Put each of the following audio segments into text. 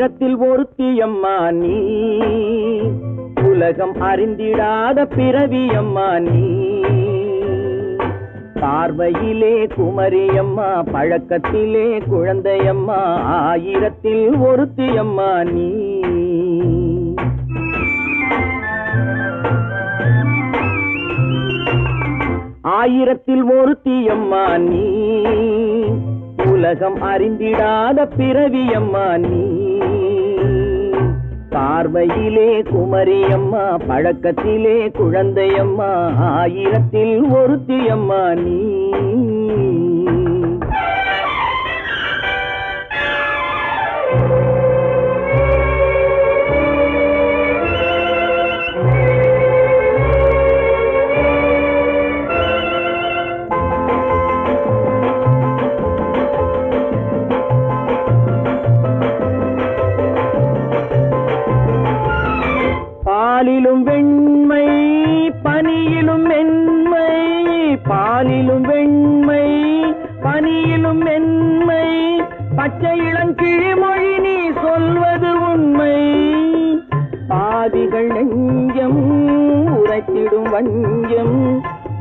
ஆயிரத்தில் ஒருத்தியம்மா நீ, உலகம் அறிந்திடாத பிறவியம்மா நீ. பார்வையிலே குமரியம்மா, பழக்கத்திலே குழந்தையம்மா, ஆயிரத்தில் ஒருத்தியம்மா நீ. ஆயிரத்தில் ஒருத்தியம்மா நீ, உலகம் அறிந்திடாத பிறவியம்மா நீ. பார்வையிலே குமரியம்மா, பழக்கத்திலே குழந்தையம்மா, ஆயிரத்தில் ஒருத்தியம்மா நீ. பாலிலும் வெண்மை பனியிலும் மென்மை, பாலிலும் வெண்மை பனியிலும் மென்மை, பச்சை இளங்கிழிமொழி நீ சொல்வது உண்மை. பாதிகள் நெஞ்சம் உரைத்திடும் வஞ்சம்,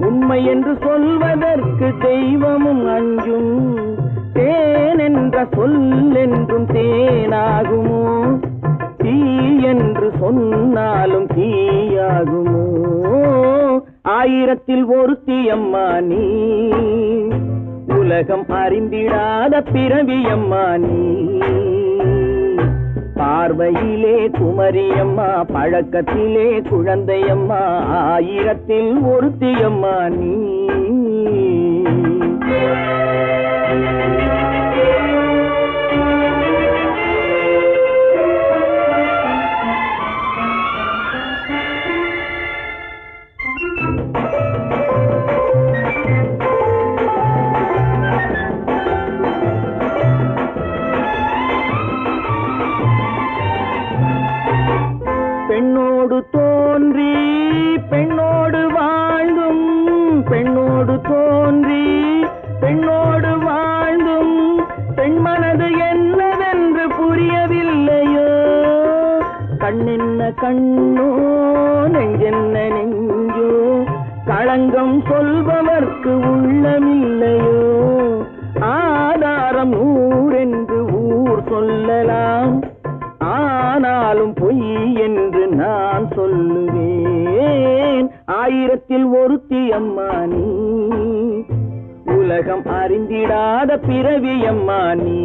உண்மை என்று சொல்வதற்கு தெய்வமும் அஞ்சும். தேன் என்ற சொல் என்றும் தேனாகுமோ, தீ என்று சொன்னாலும் தீயாகுமோ. ஆயிரத்தில் ஒருத்தியம்மா நீ, உலகம் அறிந்திடாத பிறவியம்மா நீ. பார்வையிலே குமரியம்மா, பழக்கத்திலே குழந்தையம்மா, ஆயிரத்தில் ஒருத்தியம்மா நீ. பெண்ணோடு தோன்றி பெண்ணோடு வாழ்ந்தும், பெண்ணோடு தோன்றி பெண்ணோடு வாழ்ந்தும், பெண்மனது என்னவென்று புரியவில்லையோ. கண்ணென்ன கண்ணோ, நெஞ்சென்ன நெஞ்சோ, களங்கம் சொல்பவர்க்கு உள்ளமில்லையோ. ஆதாரம் நூறென்று ஊர் சொல்லலாம், ஆனாலும் பொய் என்று நான் சொல்லுவேன். ஆயிரத்தில் ஒருத்தியம்மா நீ, உலகம் அறிந்திடாத பிறவியம்மா நீ.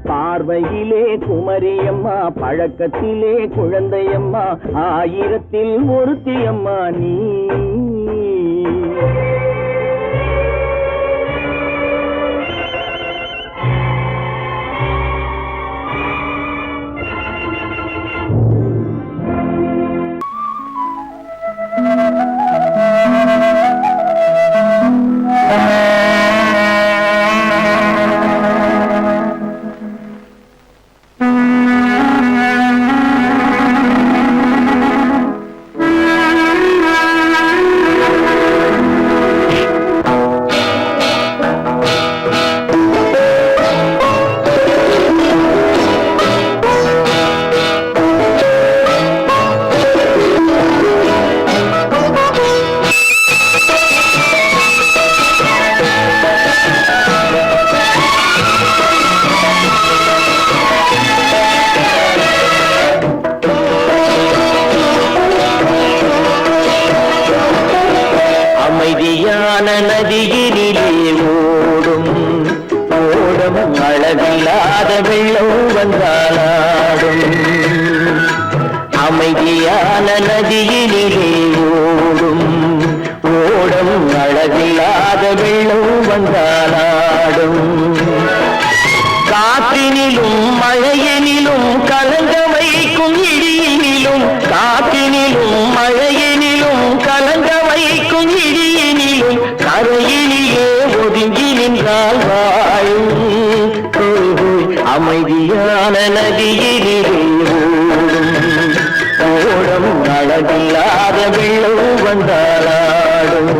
பார்வையிலே குமரியம்மா, பழக்கத்திலே குழந்தையம்மா, ஆயிரத்தில் ஒருத்தியம்மா நீ. நதியினிலே ஓடும் ஓடும் அளவில்லாத வெள்ளம் வந்தாலாடும். அமைதியான நதியினிலே ஓடும் ஓடும் அளவில்லாத வெள்ளம் வந்தாலாடும். காற்றினிலும் மழையினிலும் கலங்க வைக்கும் இடியினிலும், காற்றினிலும் மழையினிலும் கலங்க வைக்கும் இடியினிலும், கரையிலேயே ஒதுங்கி நின்றால் வாழும். அமைதியான நதியினிலே ஓடும் அளவில்லாத வெள்ளம் வந்தாலாடும்.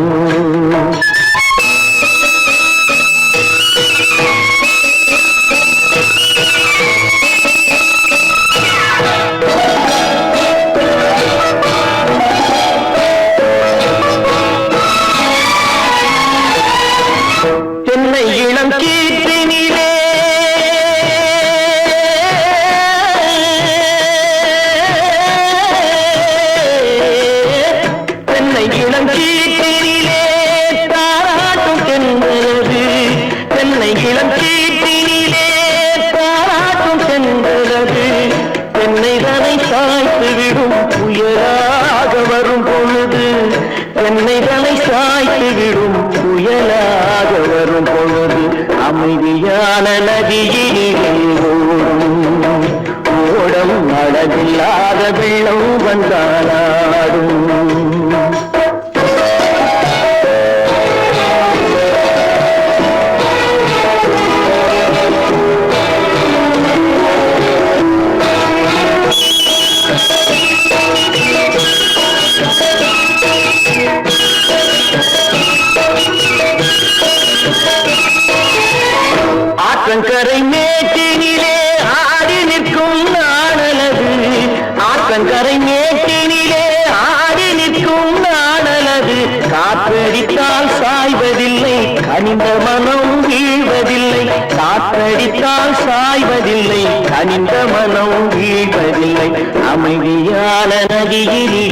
நதியிலே ஓடும் அழகில்லாத வெள்ளம் வந்தாலாடும். ஆற்றங்கரை மேட்டினிலே ஆடி நிற்கும் நாணலது, ஆற்றங்கரை மேட்டினிலே ஆடி நிற்கும் நாணலது. காற்றடித்தால் சாய்வதில்லை, கனிந்த மனம் வீழ்வதில்லை. காற்றடித்தால் சாய்வதில்லை, கனிந்த மனம் வீழ்வதில்லை. அமைதியான நதியிலே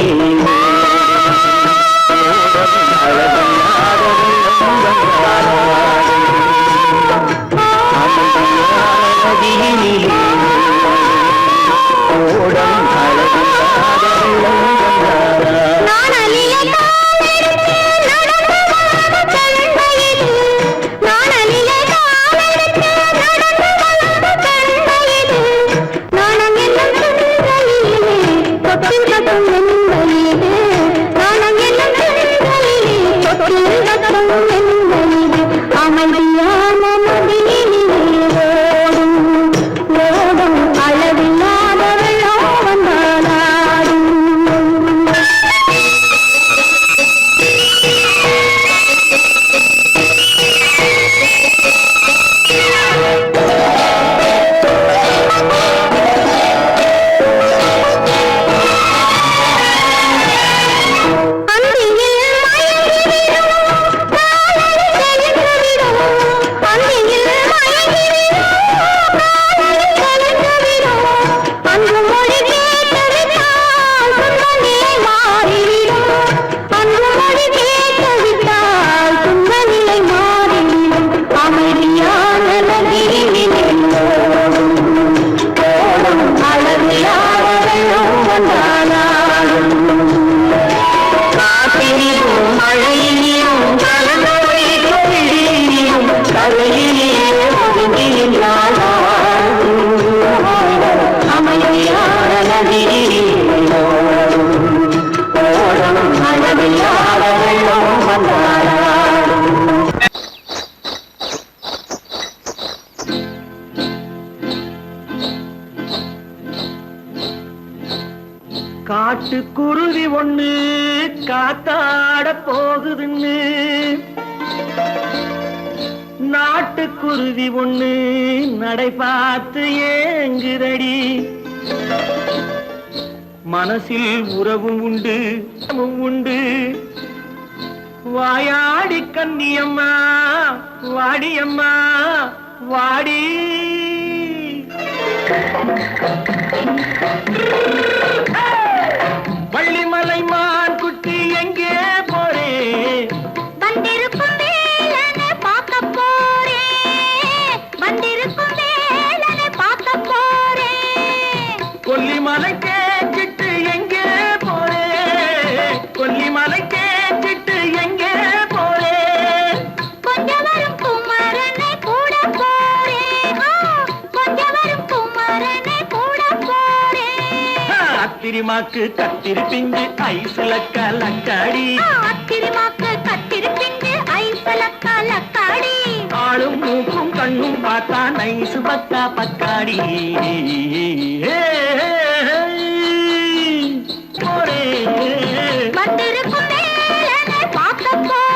காட்டுக்குருவி ஒண்ணு காத்தாட போகுதுன்னு, நாட்டுக்குருவி ஒண்ணு நடை பார்த்து ஏங்குதடி. மனசில் உறவும் உண்டு உண்டு. வாயாடி கன்னியம்மா வாடியம்மா வாடி. வள்ளிமலை மான் குட்டி எங்கே போறே? வந்திருக்கும் வேலனை பார்க்க போறேன், வந்திருக்கும் வேலனை பார்க்க போறேன். கொல்லிமலை கேட்டுட்டு எங்கே போறே? கொல்லிமலை கேட்டுட்டு எங்கே போறே? கொஞ்சம் வரும் குமரனை கூட போறேன், கொஞ்சம் வரும் குமரனை கூட போறேன். அத்திரிமாக்கு கத்திரி பிஞ்சு ஐசுல கலக்காடி, அத்திரிமாக்கு கத்திரி பிஞ்சு ஐசுல கலக்காடி. ஆளும் மூக்கும் கண்ணும் பார்த்தா நைசு பக்கா பக்காடி. போரே வந்திருக்கும் வேலனை பார்க்க போறேன்.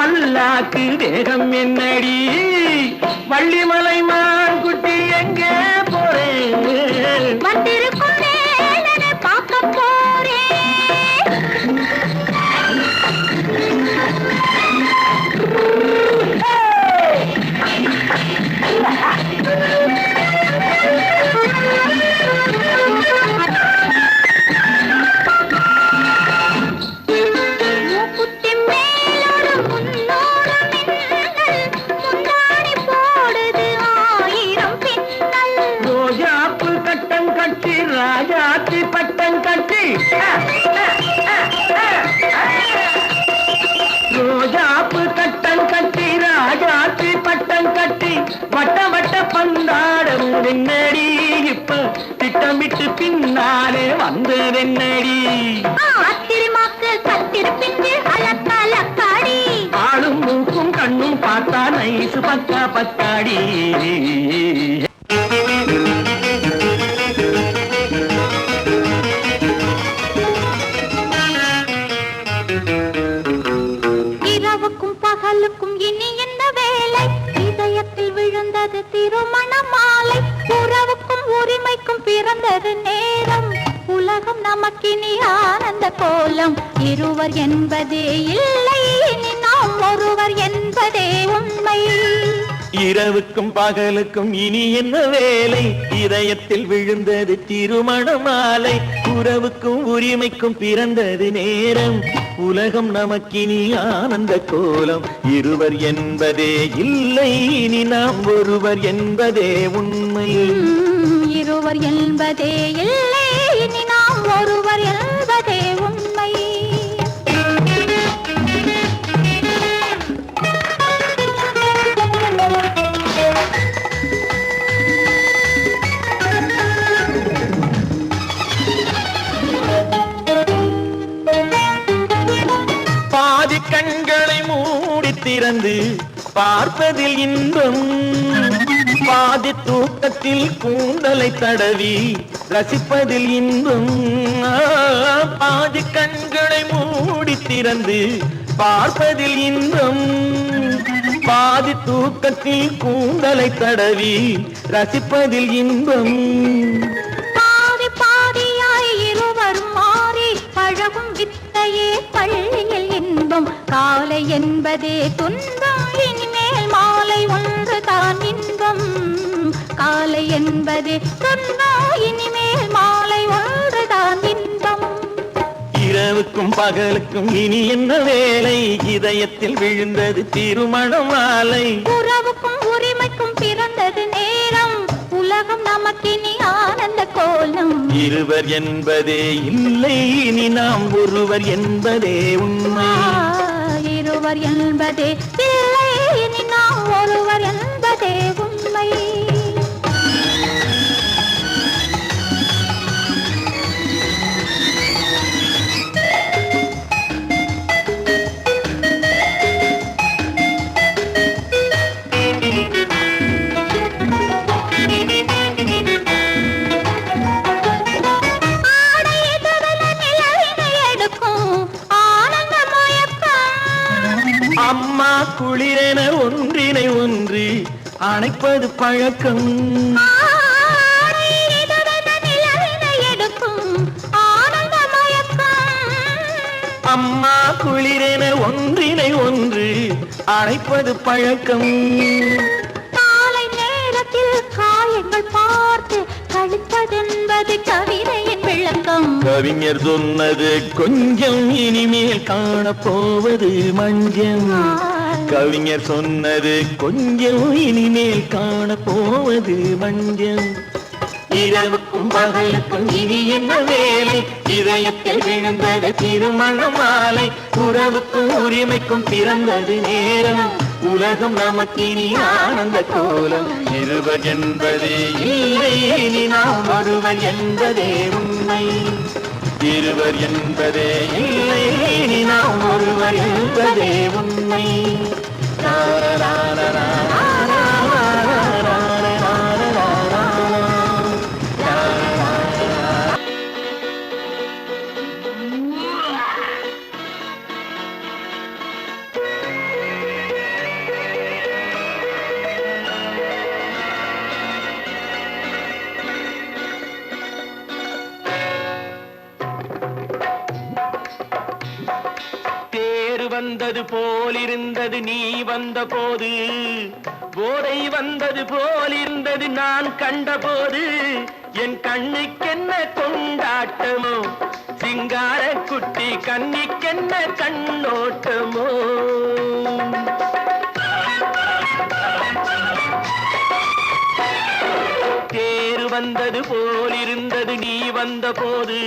பல்லாக்கு வேகம் என்னடி வள்ளிமலை மான் குட்டி எங்கே போறேன் வந்திருக்கும் வேலனை பார்க்க போறேன் மூக்குத்தி மேலோடு முன்னோடு மின்னல் முந்தாடி போடுது 1000 பின்னல் ரோஜாப்பு கட்டம் கட்டி ராஜாத்தி பட்டம் கட்டி ரோஜாப்பு கட்டம் கட்டி ராஜாத்தி பட்டம் கட்டி வட்ட வட்ட பந்தாடம் வெண்ணடி இப்ப திட்டமிட்டு பின்னாலே வந்து வெண்ணடி அத்திரிமாக்கு கத்திருப்பின்று அலக்காடி ஆளும் மூக்கும் கண்ணும் பார்த்தா நைசு பக்கா பக்காடி இரவுக்கும் பகலுக்கும் இனி என்ன வேலை இதயத்தில் விழுந்தது திருமண மாலை உறவுக்கும் உரிமைக்கும் பிறந்தது நேரம் உலகம் நமக்கினி ஆனந்த கோலம் இருவர் என்பதே இல்லை இனி நாம் ஒருவர் என்பதே உண்மை இரவுக்கும் பகலுக்கும் இனி என்ன வேலை இதயத்தில் விழுந்தது திருமண மாலை உறவுக்கும் உரிமைக்கும் பிறந்தது நேரம் உலகம் நமக்கினி ஆனந்த கோலம் இருவர் என்பதே இல்லை இனி நாம் ஒருவர் என்பதே உண்மை இருவர் என்பதே இல்லை இனி நாம் ஒருவர் என்பதே உண்மை பாதி கண்களை மூடி திறந்து பார்ப்பதில் இன்பம் பாதி தூக்கத்தில் கூந்தலை தடவி ரசிப்பதில் இன்பம் பாதி கண்களை மூடி திறந்து பார்ப்பதில் இன்பம் பாதி தூக்கத்தில் கூந்தலை தடவி ரசிப்பதில் இன்பம் பாதி பாதியாய் இருவரும் மாறி பழகும் வித்தையே பள்ளியில் இன்பம் காலை என்பதே துன்பம் இனிமேல் மாலை ஒன்று தான் இன்பம் காலை என்பதே துன்பம் இனிமேல் மாலை ஒன்று தான் இன்பம் இரவுக்கும் பகலுக்கும் இனி என்ன வேலை இதயத்தில் விழுந்தது திருமண மாலை உறவுக்கும் உரிமைக்கும் பிறந்தது நேரம் உலகம் நமக்கினி ஆனந்த கோலம் இருவர் என்பதே இல்லை இனி நாம் ஒருவர் என்பதே உண்மை இருவர் என்பதே இல்லை இனி நாம் ஒருவர் என்பதே உண்மை அம்மா குளிரென ஒன்றினை ஒன்று அணைப்பது பழக்கம் அம்மா குளிரென ஒன்றினை ஒன்று அணைப்பது பழக்கம் காலை நேரத்தில் காயங்கள் பார்த்து கழிப்பதென்பது கவிதையின் விளக்கம் கவிஞர் சொன்னது கொஞ்சம் இனிமேல் காணப்போவது மஞ்சம் கவிஞர் சொன்னது கொஞ்சம் இனிமேல் காணப்போவது மஞ்சம் இரவுக்கும் பகலுக்கும் இனி என்ன வேலை இதயத்தில் விழுந்தது திருமண மாலை உறவுக்கும் உரிமைக்கும் பிறந்தது நேரம் உலகம் நமக்கினி ஆனந்த கோலம் இருவர் என்பதே இல்லை இனி நாம் ஒருவர் என்பதே உண்மை இருவர் என்பதே இல்லை இனி நாம் ஒருவர் என்பதே உண்மை வந்தது போலிருந்தது நீ வந்த போது, போதை வந்தது போலிருந்தது நான் கண்டபோது, என் கண்ணுக்கென்ன கொண்டாட்டமோ, சிங்கார குட்டி கண்ணிக்கென்ன கண்ணோட்டமோ. தேரு வந்தது போலிருந்தது நீ வந்த போது,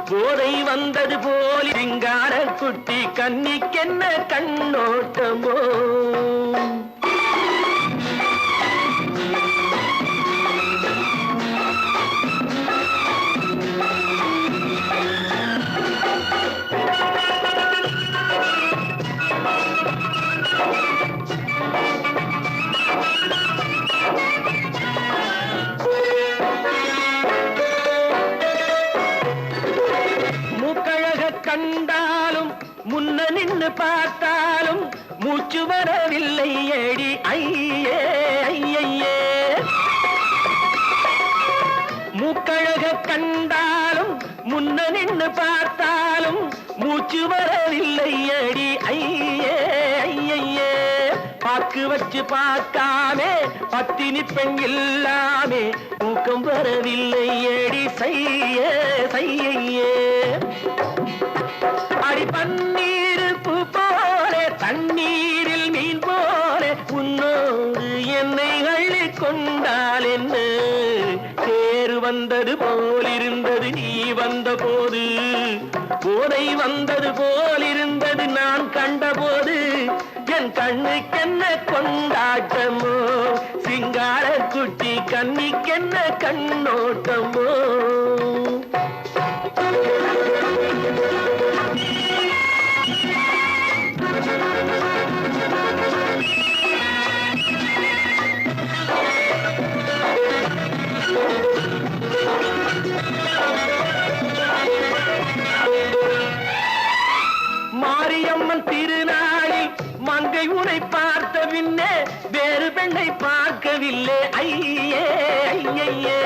போதை வந்தது போல் சிங்கார குட்டி கண்ணிக்கென்ன கண்ணோட்டமோ. கண்டாலும் முன்ன நின்னு பார்த்தாலும் மூச்சு வரவில்லை ஏடி ஐயே ஐயே. மூக்கழக கண்டாலும் முன்ன நின்னு பார்த்தாலும் மூச்சு வரவில்லை ஏடி ஐயே ஐயே. பாக்கு வச்சு பார்க்காமே பத்தினி பெண் இல்லாமே தூக்கம் வரவில்லை ஏடி செய்யே செய்யே. அடி பன்னீர் பூ போல தண்ணீரில் மீன் போல உன்னோடு என்னை அள்ளி கொண்டால் என்ன. தேர் வந்தது போலிருந்தது நீ வந்த போது, போதை வந்தது போலிருந்தது நான் கண்டபோது, என் கண்ணுக்கென்ன கொண்டாட்டமோ, சிங்கார குட்டி கண்ணிக்கென்ன கண்ணோட்டமோ. மாரியம்மன் திருநாளில் மங்கை உனை பார்த்த பின்னே வேறு பெண்ணை பார்க்கவில்லை ஐயே ஐயே.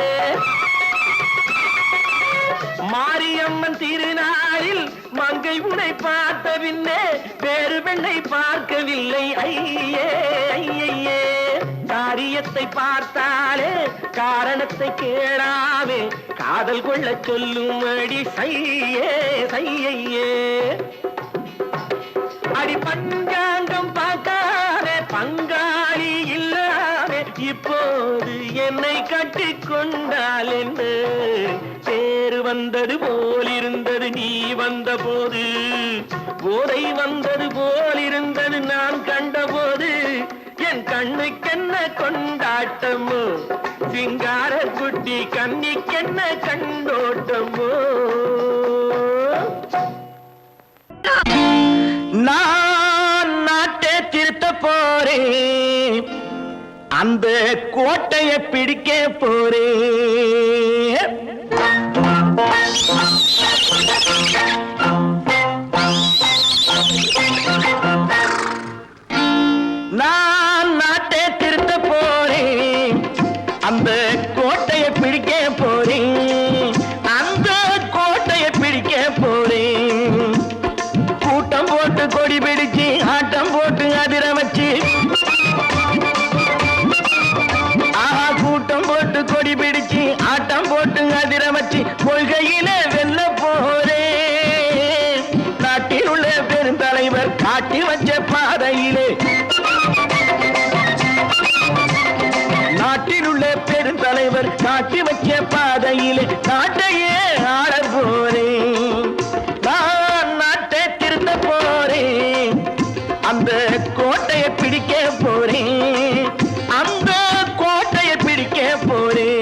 மாரியம்மன் திருநாளில் மங்கை உனை பார்த்த பின்னே வேறு பெண்ணை பார்க்கவில்லை ஐயே ஐயே. காரியத்தை பார்த்தாலே காரணத்தை கேளாமே காதல் கொள்ள சொல்லும் அடி சையே சையே. அடி பஞ்சாங்கம் பார்க்காதே பங்காளி இல்லாமே இப்போது என்னை கட்டி கொண்டால் என்று. தேர் வந்தது போலிருந்தது நீ வந்த போது, போதை வந்தது போலிருந்தது நான் கண்டபோது, என் கண்ணுக்கென்ன கொண்டாட்டமோ, சிங்கார குட்டி கண்ணிக்கென்ன கண்ணோட்டமோ. நான் நாட்டை திருத்த போறேன், அந்த கோட்டையை பிடிக்க போறேன். நான் நாட்டை திருத்த போறேன், அந்த கோட்டையை பிடிக்க போறேன், அந்த கோட்டையை பிடிக்க போறேன். கூட்டம் போட்டு கொடி பிடிச்சு ஆட்டம் போட்டு அதிர வச்சு, கூட்டம் போட்டு கொடி பிடிச்சு ஆட்டம் போட்டு அதிர வச்சு கொள்கையில வெல்ல போறேன். நாட்டில் உள்ள பெருந்தலைவர் காட்டி வச்ச பாதையிலே, நாட்டில் உள்ள பெருந்தலைவர் காட்டி வச்ச பாதையிலே நாட்டையே ஆள போறேன். நான் நாட்டை திருத்த போறேன், அந்த கோட்டையை பிடிக்க போறேன், அந்த கோட்டையை பிடிக்க போறேன்.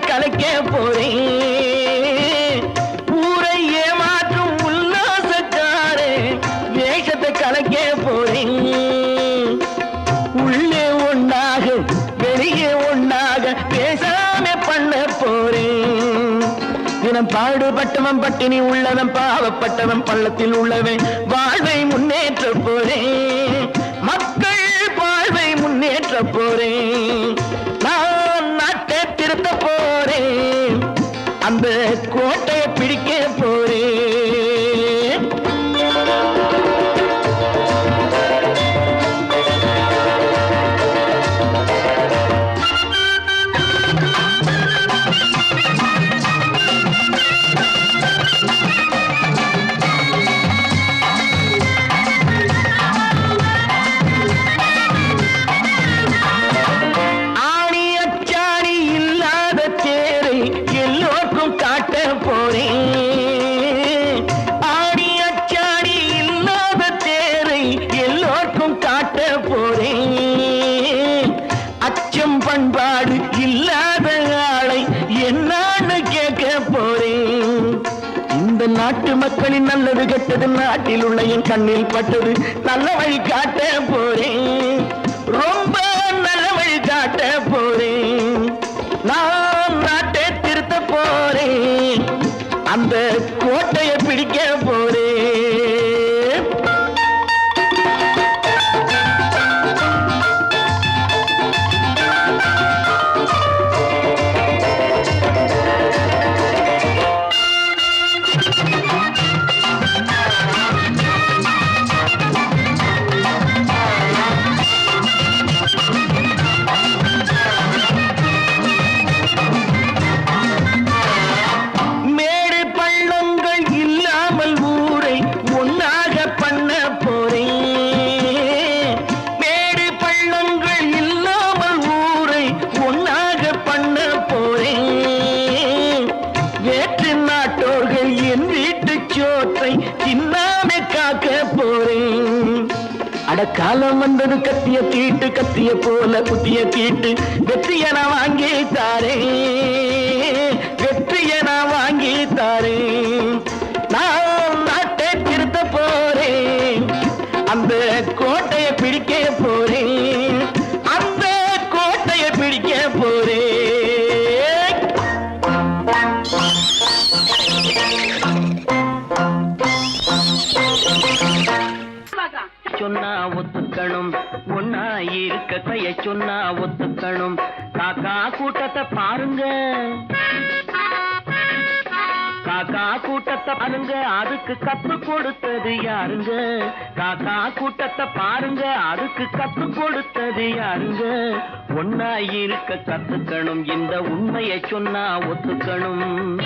கலைக்க போறேன், ஊரை ஏமாற்றும் உல்லாசக்காரே தினம் பாடுபட்டவன் பட்டினி உள்ளவன் பாவப்பட்டவன் பள்ளத்தில் உள்ளவன் வாழ்வை முன்னேற்ற போறேன், மக்கள் வாழ்வை முன்னேற்ற போறேன், நான் நாட்டை திருத்த போறேன், அந்த கோட்டையை பிடிக்க போறேன். பண்பாடு இல்லாத ஆளை என்னான்னு கேட்க போறேன். இந்த நாட்டு மக்களின் நல்லது கெட்டது நாட்டில் உள்ள என் கண்ணில் பட்டது நல்ல வழி காட்ட போறேன், ரொம்ப நல்ல வழி காட்ட போறேன், நான் நாட்டை திருத்த போறேன், அந்த கோட்டையை பிடிக்க போறேன். காலம் வந்தது கத்திய தீட்டு, கத்திய போல குத்திய தீட்டு, வெற்றிய நான் வாங்கி தாரேன், வெற்றிய நான் வாங்கி தாரேன், நான் நாட்டை திருத்த போறேன், அந்த கோட்டையை பிடிக்க போறேன், அந்த கோட்டையை பிடிக்க போறேன். சொன்னா ஒத்துக்கணும், ஒன்னா இருக்க கைய சொன்னா ஒத்துக்கணும், காக்கா கூட்டத்தை பாருங்க, காக்கா கூட்டத்தை பாருங்க, அதுக்கு கத்து கொடுத்தது யாருங்க, காக்கா கூட்டத்தை பாருங்க, அதுக்கு கத்து கொடுத்தது யாருங்க, ஒன்னா இருக்க கத்துக்கணும், இந்த உண்மையை சொன்னா ஒத்துக்கணும்.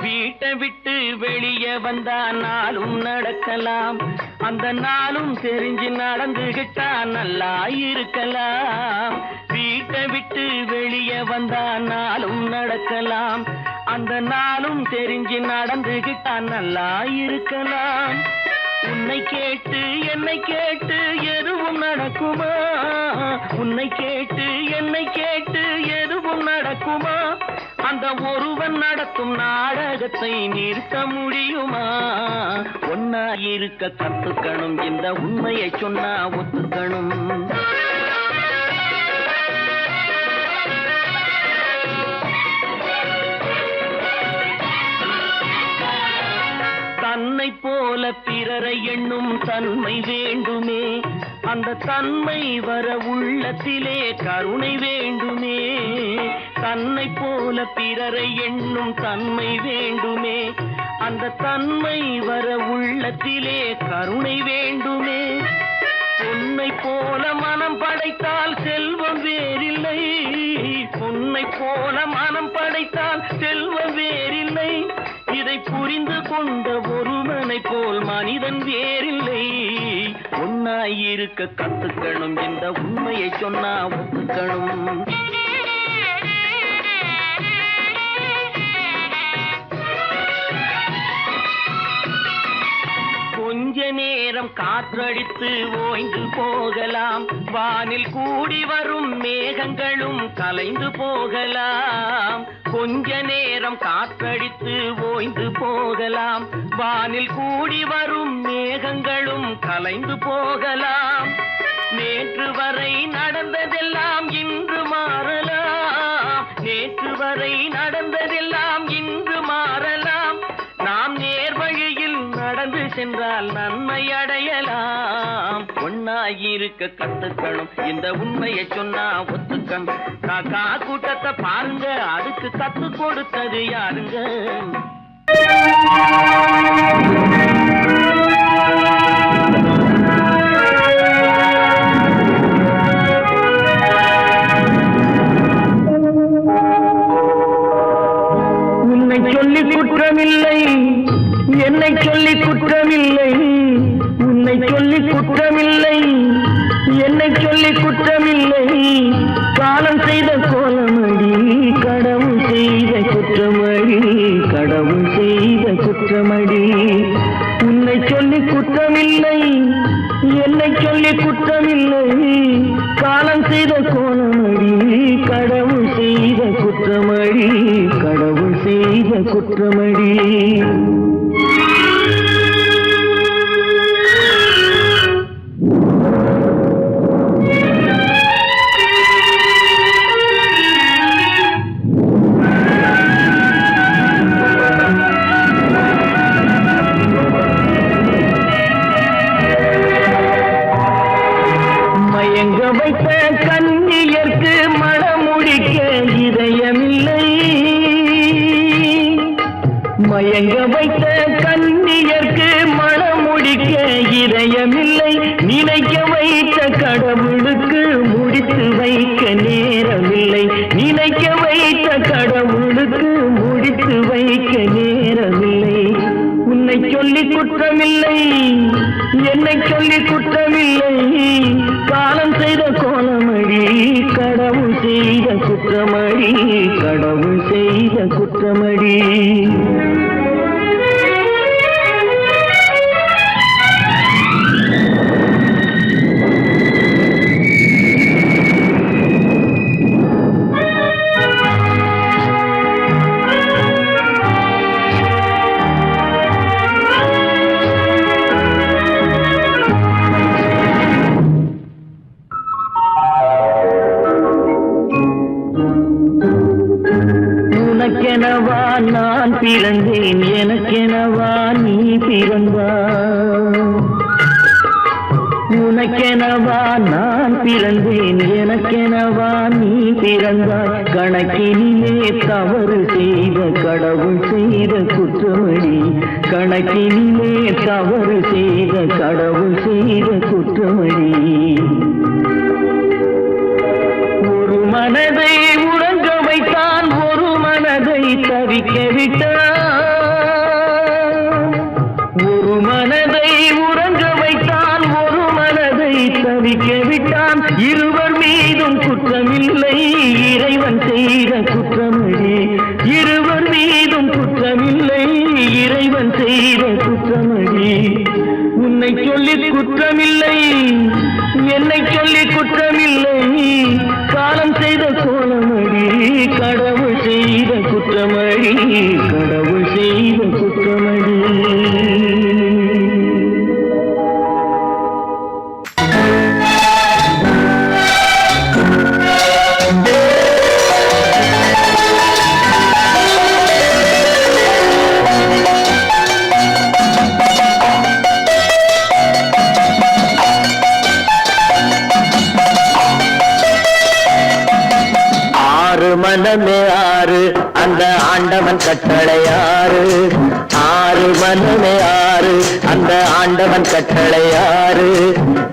வீட்டை விட்டு வெளியே வந்தா நாளும் நடக்கலாம், அந்த நாளும் தெரிஞ்சு நடந்துகிட்டா நல்லா இருக்கலாம், வீட்டை விட்டு வெளியே வந்தா நாளும் நடக்கலாம், அந்த நாளும் தெரிஞ்சு நடந்துகிட்டா நல்லா இருக்கலாம், உன்னை கேட்டு என்னை கேட்டு எதுவும் நடக்குமா, உன்னை கேட்டு என்னை கேட்டு எதுவும் நடக்குமா, அந்த ஒருவன் நடத்தும் நாடகத்தை நிறுத்த முடியுமா, ஒன்னா இருக்க கத்துக்கணும், இந்த உண்மையை சொன்னா ஒத்துக்கணும். தன்னை போல பிறரை எண்ணும் தன்மை வேண்டுமே, அந்த தன்மை வர உள்ளத்திலே கருணை வேண்டுமே, தன்னை போல பிறரை எண்ணும் தன்மை வேண்டுமே, அந்த தன்மை வர உள்ளத்திலே கருணை வேண்டுமே, பொன்னை போல மனம் படைத்தால் செல்வம் வேறில்லை, பொன்னை போல மனம் படைத்தால் செல்வம் வேறில்லை, இதை புரிந்து கொண்ட ஒருவனை போல் மனிதன் வேறில்லை, ஒன்னாயிருக்க கத்துக்கணும், இந்த உண்மையை சொன்னா ஒத்துக்கணும். கொஞ்ச நேரம் நேரம் காற்றடித்து ஓய்ந்து போகலாம், வானில் கூடி வரும் மேகங்களும் கலைந்து போகலாம். கொஞ்ச நேரம் காற்றடித்து ஓய்ந்து போகலாம், வானில் கூடி வரும் மேகங்களும் கலைந்து போகலாம். நேற்று வரை நடந்ததெல்லாம் இன்று மாறலாம், நேற்று வரை நடந்ததெல்லாம் இன்று மாறலாம். நாம் நேர் வழியில் நடந்து சென்றால் நன்மை அடையலாம். ஒன்னாயிருக்க கத்துக்கணும், இந்த உண்மையை சொன்னா ஒத்துக்கணும். காக்கா கூட்டத்தை பாருங்க, அதுக்கு கத்து கொடுத்தது யாருங்க? உன்னை சொல்லி குற்றமில்லை, என்னை சொல்லி குற்றமில்லை, உன்னை சொல்லி குற்றமில்லை, என்னை சொல்லி குற்றமில்லை. காலம் செய்த கோலமடி, கடவுள் செய்த குற்றமடி, கடவுள் செய்த குற்றமடி. உன்னை சொல்லி குற்றமில்லை, என்னை சொல்லி குற்றமில்லை. காலம் செய்த கோலமடி, கடவுள் செய்த குற்றமடி, கடவுள் செய்த குற்றமடி. மயங்க வைத்த கண்ணியர்க்கு மனமுடிக்க இதயமில்லை, மயங்க வைத்த கண்ணியர்க்கு மனமுடிக்க இதயமில்லை. நினைக்க வைத்த கடவுளுக்கு முடித்து வைக்க நேரமில்லை, நினைக்க வைத்த கடவுளுக்கு முடித்து வைக்க நேரமில்லை. உன்னை சொல்லி குற்றமில்லை, என்னை சொல்லி குற்றமில்லை. காலம் செய்த கோலமடி, கடவுள் செய்த குற்றமடி, கடவுள் செய்த குற்றமடி. உனக்கெனவா நான் பிறந்தேன், எனக்கெனவா நீ பிறந்தாய். உனக்கெனவா நான் பிறந்தேன், எனக்கெனவா நீ பிறந்தாய். கணக்கினிலே தவறு செய்த கடவுள் செய்த குற்றமடி, கணக்கினிலே தவறு செய்த கடவுள் செய்த குற்றமடி. ஒரு மனதை உறங்க வைத்தான், ஒரு மனதை தவிக்க விட்டான். ஒரு மனதை உறங்க வைத்தான், ஒரு மனதை தவிக்க விட்டான். இருவர் மீதும் குற்றமில்லை, இறைவன் செய்த குற்றமடி. இருவர் மீதும் குற்றமில்லை, இறைவன் செய்த குற்றமடி. உன்னை சொல்லி குற்றமில்லை, என்னை சொல்லி குற்றமில்லை. காலம் செய்த கோலமடி, கடவுள் செய்த குற்றமடி, கடவுள் செய்த குற்றமடி. மனமே ஆறு, அந்த ஆண்டவன் கட்டளையாறு. ஆறு மனமே ஆறு, அந்த ஆண்டவன் கட்டளையாறு.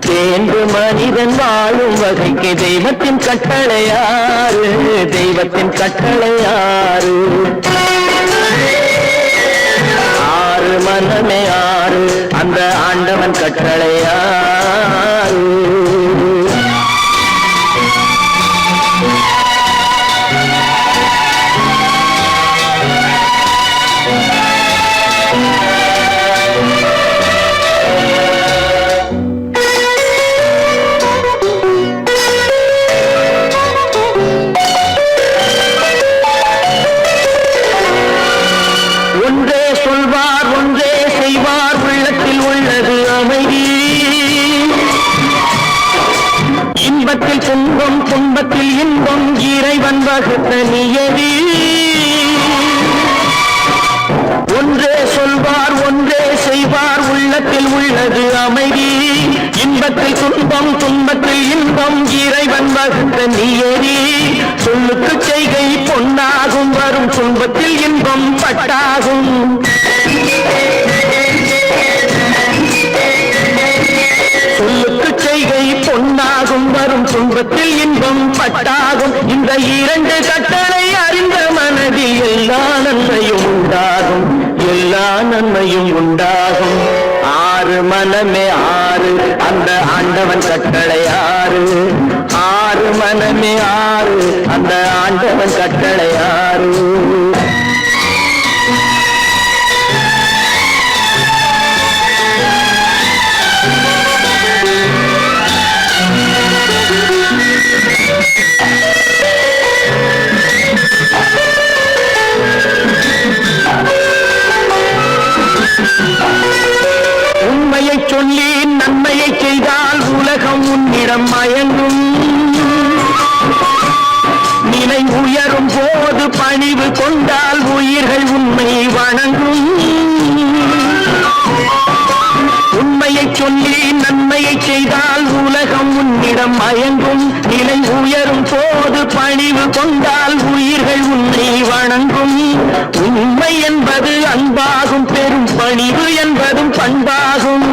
தேர்ந்து மனிதன் வாழும் வகைக்கு தெய்வத்தின் கட்டளையாறு, தெய்வத்தின் கட்டளையாறு. ஆறு மனமே ஆறு, அந்த ஆண்டவன் கட்டளையாறு. வகுத்த நியதி ஒன்றே சொல்வார் ஒன்றே செய்வார் உள்ளத்தில் உள்ளது அமைதி இன்பத்தில் துன்பம் துன்பத்தில் இன்பம் இறைவன் வகுத்த நியதி சொல்லுக்கு செய்கை பொன்னாகும் வரும் துன்பத்தில் இன்பம் பட்டாகும் சொல்லுக்கு செய்கை பொன்னாகும் வரும் துன்பத்தில் இன்பம் பட்டாகும் இந்த இரண்டு கட்டளை அறிந்த மனதில் எல்லா நன்மையும் உண்டாகும் எல்லா நன்மையும் உண்டாகும் ஆறு மனமே ஆறு அந்த ஆண்டவன் கட்டளை ஆறு ஆறு மனமே ஆறு அந்த ஆண்டவன் கட்டளை ஆறு உண்மையை சொல்லி நன்மையை செய்தால் உலகம் உன்னிடம் மயங்கும் நிலை உயரும் போது பணிவு கொண்டால் உயிர்கள் உண்மை வணங்கும் உண்மையை சொல்லி நன்மையை செய்தால் உலகம் உன்னிடம் மயங்கும் நிலை உயரும் போது பணிவு கொண்டால் உயிர்கள் உன்னை வணங்கும் உண்மை என்பது அன்பாகும் பெரும் பணிவு என்பதும் பண்பாகும்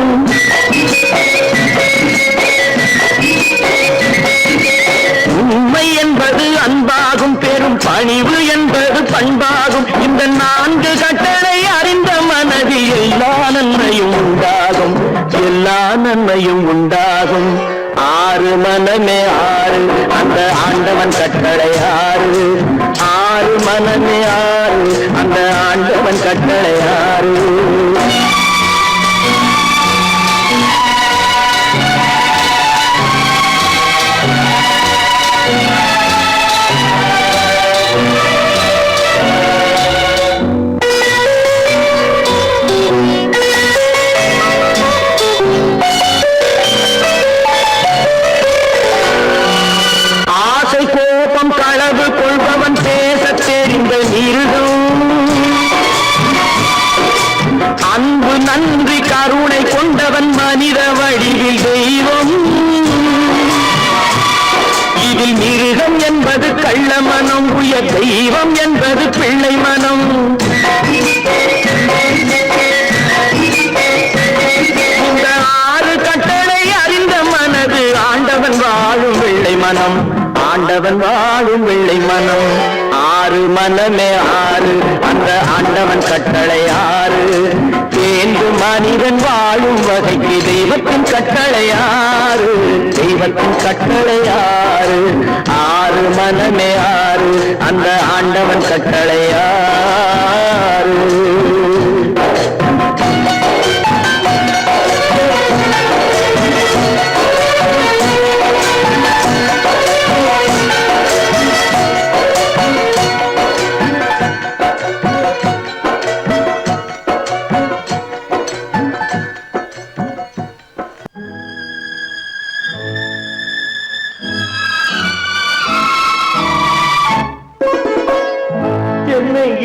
உண்மை என்பது அன்பாகும் பெரும் பணிவு என்பது பண்பாகும் இந்த நான்கு கட்டளை அறிந்த மனதில் எல்லா நன்மையும் உண்டாகும் எல்லா நன்மையும் உண்டாகும் ஆறு மனமே ஆறு அந்த ஆண்டவன் கட்டளை ஆறு ஆறு மனமே ஆறு அந்த ஆண்டவன் கட்டளை ஆறு களவு கொள்பவன் பேச தெரிந்த மிருகம் அன்பு நன்றி கருணை கொண்டவன் மனித வடிவில் தெய்வம் இதில் மிருகம் என்பது கள்ள மனம் உயர் தெய்வம் என்பது பிள்ளை மனம் இந்த ஆறு கட்டளை அறிந்த மனது ஆண்டவன் வாழும் வெள்ளை மனம் ஆண்டவன் வாழும் வெள்ளை மனம் ஆறு மனமே ஆறு அந்த ஆண்டவன் கட்டளை ஆறு தேர்ந்து மனிதன் வாழும் வகைக்கு தெய்வத்தின் கட்டளை ஆறு தெய்வத்தின் கட்டளை ஆறு ஆறு மனமே ஆறு அந்த ஆண்டவன் கட்டளை ஆறு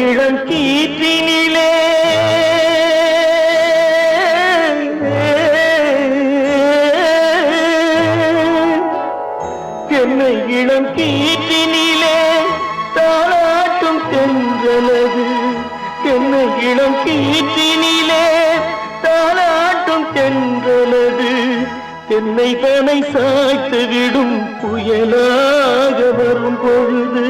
இளம் கீற்றினிலே என்னை இளம் கீற்றினிலே தாளாட்டும் தென்றலது என்னை இளம் கீற்றினிலே தாளாட்டும் தென்றலது என்னை தனை சாய்த்து விடும் புயலாக வரும் பொழுது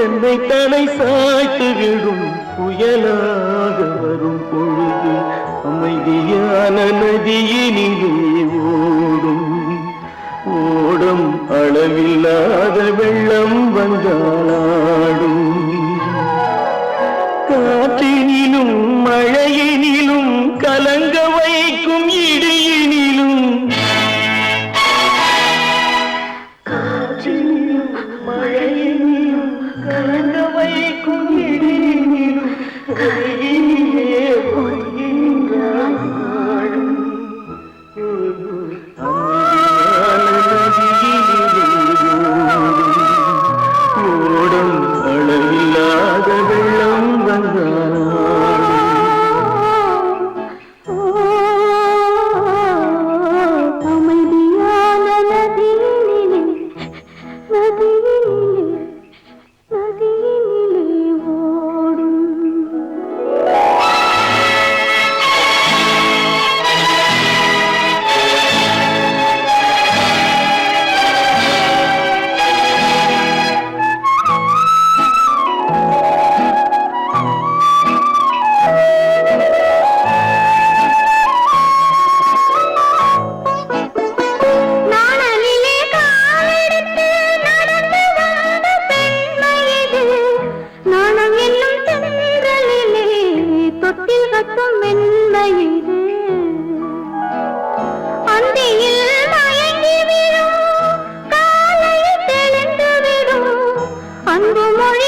என்னை தலை சாய்த்து விடும் புயலாக வரும் பொழுது அமைதியான நதியினிலே ஓடும் ஓடும் அளவில்லாத வெள்ளம் வந்தாடும் காற்றினிலும் மழையினிலும் கலங்க வைக்கும் இடியினிலும் காற்றினிலும் மழையினிலும் கலங்க வைக்கும் இடியினிலும் கையிலே ஒழுகின்றான் ஓடும் அன்பு மொழி